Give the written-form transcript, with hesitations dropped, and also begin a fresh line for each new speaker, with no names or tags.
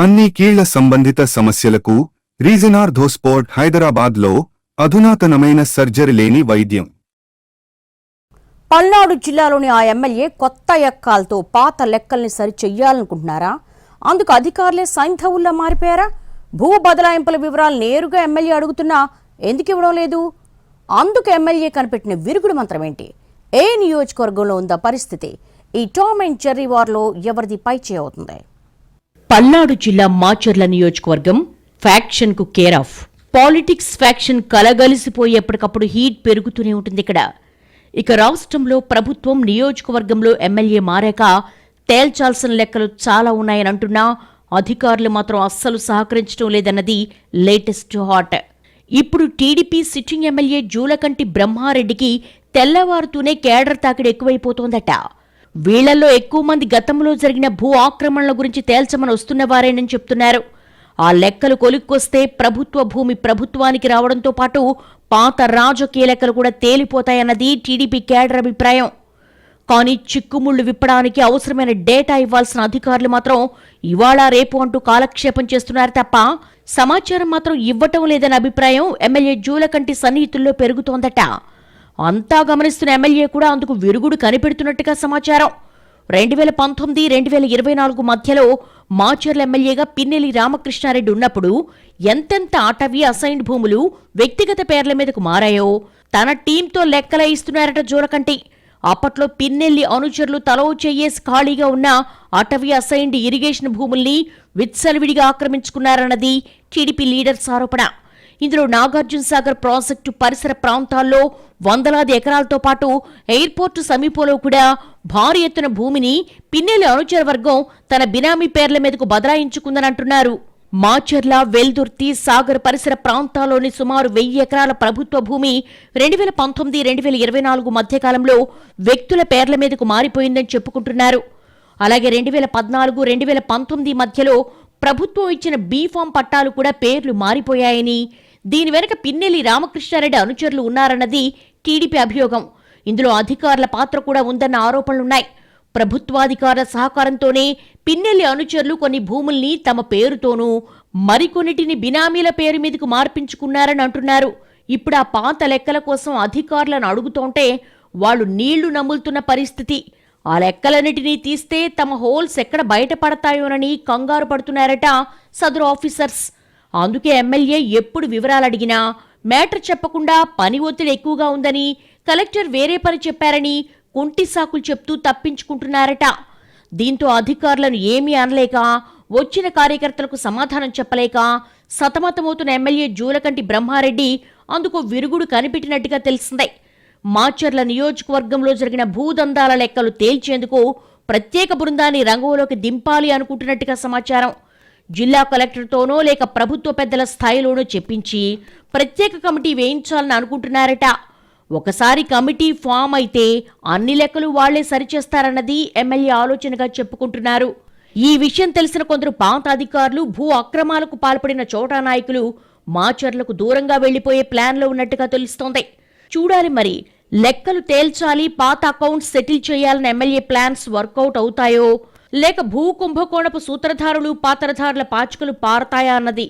అన్ని కీళ్ల సంబంధిత సమస్యలకు రీజనార్థోస్పోర్ట్ హైదరాబాద్లో అధునాతనమైన సర్జరీ లేని వైద్యం.
పల్నాడు జిల్లాలోని ఆ ఎమ్మెల్యే కొత్త ఎక్కాలతో పాత లెక్కల్ని సరిచెయ్యాలనుకుంటున్నారా? అందుకు అధికారులే సైంధవుల్లా మారిపోయారా? భూ బదలాయింపుల వివరాలు నేరుగా ఎమ్మెల్యే అడుగుతున్నా ఎందుకు ఇవ్వడం లేదు? అందుకు ఎమ్మెల్యే కనిపెట్టిన విరుగుడు మంత్రం ఏంటి? ఏ నియోజకవర్గంలో ఉందా పరిస్థితి? ఈ టామ్ అండ్ జెర్రీ వార్లో ఎవరిది పైచేయి అవుతుంది?
పల్నాడు జిల్లా మాచర్ల నియోజకవర్గం ఫ్యాక్షన్ కు కేర్ ఆఫ్. పాలిటిక్స్ ఫ్యాక్షన్ కలగలిసిపోయి ఎప్పటికప్పుడు హీట్ పెరుగుతూనే ఉంటుంది ఇక్కడ. ఇక రాష్ట్రంలో ప్రభుత్వం నియోజకవర్గంలో ఎమ్మెల్యే మారాక తేల్చాల్సిన లెక్కలు చాలా ఉన్నాయని అంటున్నా అధికారులు మాత్రం అస్సలు సహకరించడం లేదన్నది లేటెస్ట్ హాట్. ఇప్పుడు టీడీపీ సిట్టింగ్ ఎమ్మెల్యే జూలకంటి బ్రహ్మారెడ్డికి తెల్లవారుతూనే కేడర్ తాకిడి ఎక్కువైపోతోందట. వీళ్లలో ఎక్కువ మంది గతంలో జరిగిన భూ ఆక్రమణల గురించి తేల్చమని వస్తున్నవారేనని చెప్తున్నారు. ఆ లెక్కలు కొలిక్కొస్తే ప్రభుత్వ భూమి ప్రభుత్వానికి రావడంతో పాటు పాత రాజకీయ లెక్కలు కూడా తేలిపోతాయన్నది టీడీపీ కేడర్ అభిప్రాయం. కానీ చిక్కుముళ్లు విప్పడానికి అవసరమైన డేటా ఇవ్వాల్సిన అధికారులు మాత్రం ఇవాళ రేపు అంటూ కాలక్షేపం చేస్తున్నారు తప్ప సమాచారం మాత్రం ఇవ్వటం లేదన్న అభిప్రాయం ఎమ్మెల్యే జూలకంటి సన్నిహితుల్లో పెరుగుతోందట. అంతా గమనిస్తున్న ఎమ్మెల్యే కూడా అందుకు విరుగుడు కనిపెడుతున్నట్టుగా సమాచారం. 2019-2024 మధ్యలో మాచర్ల ఎమ్మెల్యేగా పిన్నెల్లి రామకృష్ణారెడ్డి ఉన్నప్పుడు ఎంతెంత అటవీ అసైన్డ్ భూములు వ్యక్తిగత పేర్ల మీదకు మారాయో తన టీంతో లెక్కల ఇస్తున్నారట జూలకంటి. అప్పట్లో పిన్నెల్లి అనుచరులు తలో చెయ్యేసి ఖాళీగా ఉన్న అటవీ అసైన్డ్ ఇరిగేషన్ భూముల్ని విత్సలవిడిగా ఆక్రమించుకున్నారన్నది టీడీపీ లీడర్స్ ఆరోపణ. ఇందులో నాగార్జున సాగర్ ప్రాజెక్టు పరిసర ప్రాంతాల్లో వందలాది ఎకరాలతో పాటు ఎయిర్పోర్టు సమీపంలో కూడా భారీ ఎత్తున భూమిని పిన్నెల్లి అనుచర వర్గం తన బినామీ పేర్ల మీదకు బదలాయించుకుందని అంటున్నారు. మాచర్ల, వెల్దుర్తి, సాగర్ పరిసర ప్రాంతాల్లోని సుమారు 1000 ఎకరాల ప్రభుత్వ భూమి 2019-2024 మధ్యకాలంలో వ్యక్తుల పేర్ల మీదకు మారిపోయిందని చెప్పుకుంటున్నారు. అలాగే 2014-2019 మధ్యలో ప్రభుత్వం ఇచ్చిన బీఫామ్ పట్టాలు కూడా పేర్లు మారిపోయాయని, దీని వెనుక పిన్నెల్లి రామకృష్ణారెడ్డి అనుచరులు ఉన్నారన్నది టీడీపీ అభియోగం. ఇందులో అధికారుల పాత్ర కూడా ఉందన్న ఆరోపణలున్నాయి. ప్రభుత్వాధికారుల సహకారంతోనే పిన్నెల్లి అనుచరులు కొన్ని భూముల్ని తమ పేరుతోనూ మరికొన్నిటిని బినామీల పేరు మీదకు మార్పించుకున్నారని అంటున్నారు. ఇప్పుడు ఆ పాత లెక్కల కోసం అధికారులను అడుగుతోంటే వాళ్లు నీళ్లు నములుతున్న పరిస్థితి. ఆ లెక్కలన్నిటినీ తీస్తే తమ హోల్స్ ఎక్కడ బయటపడతాయోనని కంగారు పడుతున్నారట సదరు ఆఫీసర్స్. అందుకే ఎమ్మెల్యే ఎప్పుడు వివరాలడిగినా మ్యాటర్ చెప్పకుండా పని ఒత్తిడి ఎక్కువగా ఉందని, కలెక్టర్ వేరే పని చెప్పారని కుంటి సాకులు చెప్తూ తప్పించుకుంటున్నారట. దీంతో అధికారులను ఏమీ అనలేక, వచ్చిన కార్యకర్తలకు సమాధానం చెప్పలేక సతమతమవుతున్న ఎమ్మెల్యే జూలకంటి బ్రహ్మారెడ్డి అందుకు విరుగుడు కనిపెట్టినట్టుగా తెలిసిందే. మాచర్ల నియోజకవర్గంలో జరిగిన భూదందాల లెక్కలు తేల్చేందుకు ప్రత్యేక బృందాన్ని రంగంలోకి దింపాలి అనుకుంటున్నట్టుగా సమాచారం. జిల్లా కలెక్టర్తోనో లేక ప్రభుత్వ పెద్దల స్థాయిలోనో చెప్పించి ప్రత్యేక కమిటీ వేయించాలని అనుకుంటున్నారట. ఒకసారి కమిటీ ఫామ్ అయితే అన్ని లెక్కలు వాళ్లే సరిచేస్తారన్నది ఎమ్మెల్యే ఆలోచనగా చెప్పుకుంటున్నారు. ఈ విషయం తెలిసిన కొందరు పాత అధికారులు, భూ అక్రమాలకు పాల్పడిన చోటా నాయకులు మాచర్లకు దూరంగా వెళ్లిపోయే ప్లాన్లో ఉన్నట్టుగా తెలుస్తోంది. చూడాలి మరి లెక్కలు తేల్చాలి, పాత అకౌంట్స్ సెటిల్ చేయాలన్న ఎమ్మెల్యే ప్లాన్స్ వర్కౌట్ అవుతాయో లేక భూ కుంభకోణపు సూత్రధారులు, పాత్రధారుల పాచికలు పారతాయా అన్నది.